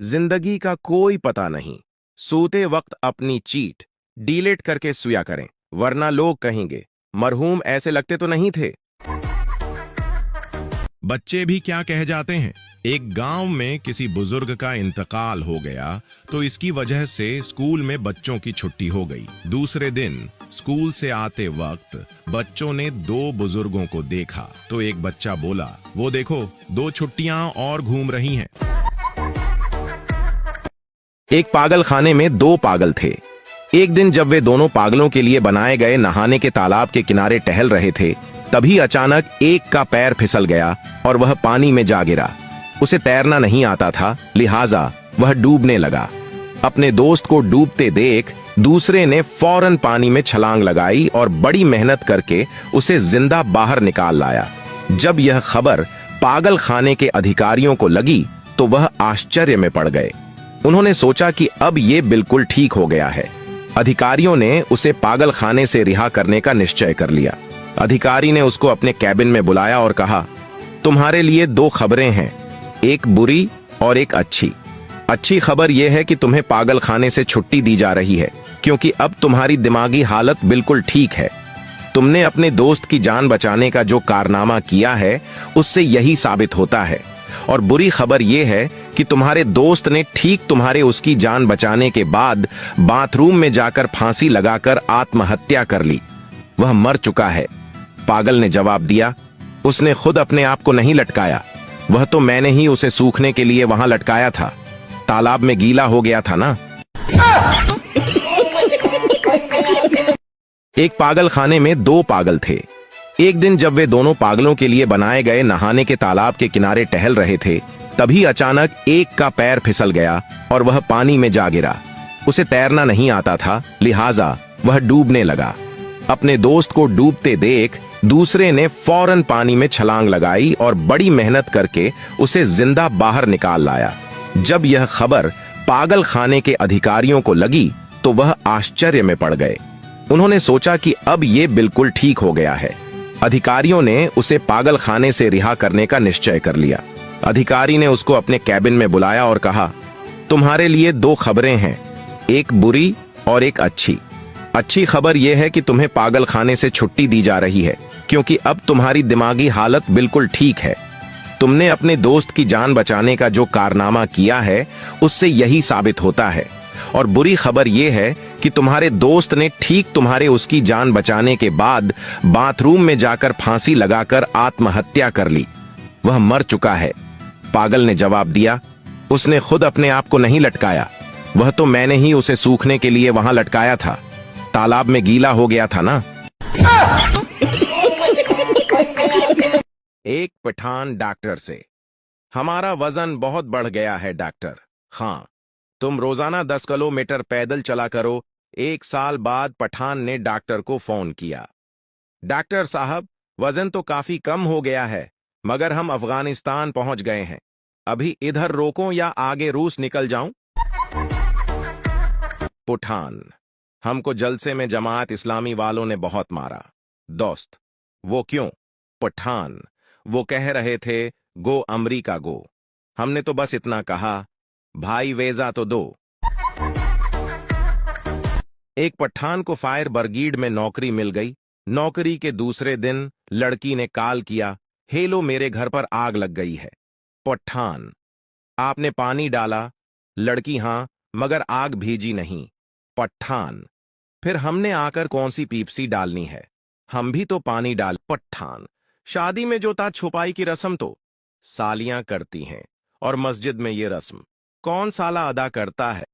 जिंदगी का कोई पता नहीं। सोते वक्त अपनी चीट डिलीट करके सोया करें, वरना लोग कहेंगे मरहूम ऐसे लगते तो नहीं थे। बच्चे भी क्या कह जाते हैं। एक गांव में किसी बुजुर्ग का इंतकाल हो गया तो इसकी वजह से स्कूल में बच्चों की छुट्टी हो गई। दूसरे दिन स्कूल से आते वक्त बच्चों ने दो बुजुर्गों को देखा तो एक बच्चा बोला, वो देखो दो छुट्टियां और घूम रही हैं। एक पागल खाने में दो पागल थे। एक दिन जब वे दोनों पागलों के लिए बनाए गए नहाने के तालाब के किनारे टहल रहे थे, तभी अचानक एक का पैर फिसल गया और वह पानी में जा गिरा। उसे तैरना नहीं आता था, लिहाजा वह डूबने लगा। अपने दोस्त को डूबते देख दूसरे ने फौरन पानी में छलांग लगाई और बड़ी मेहनत करके उसे जिंदा बाहर निकाल लाया। जब यह खबर पागल खाने के अधिकारियों को लगी तो वह आश्चर्य में पड़ गए। उन्होंने सोचा कि अब ये बिल्कुल ठीक हो गया है। अधिकारियों ने उसे पागल खाने से रिहा करने का निश्चय कर लिया। अधिकारी ने उसको अपने कैबिन में बुलाया और कहा, तुम्हारे लिए दो खबरें हैं, एक बुरी और एक अच्छी। अच्छी खबर यह है कि तुम्हें पागल खाने से छुट्टी दी जा रही है, क्योंकि अब तुम्हारी दिमागी हालत बिल्कुल ठीक है। तुमने अपने दोस्त की जान बचाने का जो कारनामा किया है उससे यही साबित होता है। और बुरी खबर यह है कि तुम्हारे दोस्त ने ठीक तुम्हारे उसकी जान बचाने के बाद बाथरूम में जाकर फांसी लगाकर आत्महत्या कर ली। वह मर चुका है। पागल ने जवाब दिया, उसने खुद अपने आप को नहीं लटकाया, वह तो मैंने ही उसे सूखने के लिए वहां लटकाया था। तालाब में गीला हो गया था ना। एक पागल खाने में दो पागल थे। एक दिन जब वे दोनों पागलों के लिए बनाए गए नहाने के तालाब के किनारे टहल रहे थे, तभी अचानक एक का पैर फिसल गया और वह पानी में जा गिरा। उसे तैरना नहीं आता था, लिहाजा वह डूबने लगा। अपने दोस्त को डूबते देख दूसरे ने फौरन पानी में छलांग लगाई और बड़ी मेहनत करके उसे जिंदा बाहर निकाल लाया। जब यह खबर पागल खाने के अधिकारियों को लगी तो वह आश्चर्य में पड़ गए। उन्होंने सोचा कि अब ये बिल्कुल ठीक हो गया है। अधिकारियों ने उसे पागल खाने से रिहा करने का निश्चय कर लिया। अधिकारी ने उसको अपने कैबिन में बुलाया और कहा, तुम्हारे लिए दो खबरें हैं, एक बुरी और एक अच्छी। अच्छी खबर यह है कि तुम्हें पागल खाने से छुट्टी दी जा रही है, क्योंकि अब तुम्हारी दिमागी हालत बिल्कुल ठीक है। तुमने अपने दोस्त की जान बचाने का जो कारनामा किया है उससे यही साबित होता है। और बुरी खबर यह है कि तुम्हारे दोस्त ने ठीक तुम्हारे उसकी जान बचाने के बाद बाथरूम में जाकर फांसी लगाकर आत्महत्या कर ली। वह मर चुका है। पागल ने जवाब दिया, उसने खुद अपने आप को नहीं लटकाया, वह तो मैंने ही उसे सूखने के लिए वहां लटकाया था। तालाब में गीला हो गया था ना। एक पठान डॉक्टर से, हमारा वजन बहुत बढ़ गया है डॉक्टर। हाँ, तुम रोजाना 10 किलोमीटर पैदल चला करो। एक साल बाद पठान ने डॉक्टर को फोन किया, डॉक्टर साहब वजन तो काफी कम हो गया है, मगर हम अफगानिस्तान पहुंच गए हैं। अभी इधर रोको या आगे रूस निकल जाऊं? पठान, हमको जलसे में जमात इस्लामी वालों ने बहुत मारा। दोस्त, वो क्यों? पठान, वो कह रहे थे गो अमरीका गो। हमने तो बस इतना कहा, भाई वेजा तो दो। एक पठान को फायर ब्रिगेड में नौकरी मिल गई। नौकरी के दूसरे दिन लड़की ने कॉल किया, हेलो मेरे घर पर आग लग गई है। पठान, आपने पानी डाला? लड़की, हां, मगर आग भीजी नहीं। पठान, फिर हमने आकर कौन सी पीपसी डालनी है? हम भी तो पानी डाल। पठान, शादी में जो था छुपाई की रस्म तो सालियां करती हैं, और मस्जिद में ये रस्म कौन साला अदा करता है?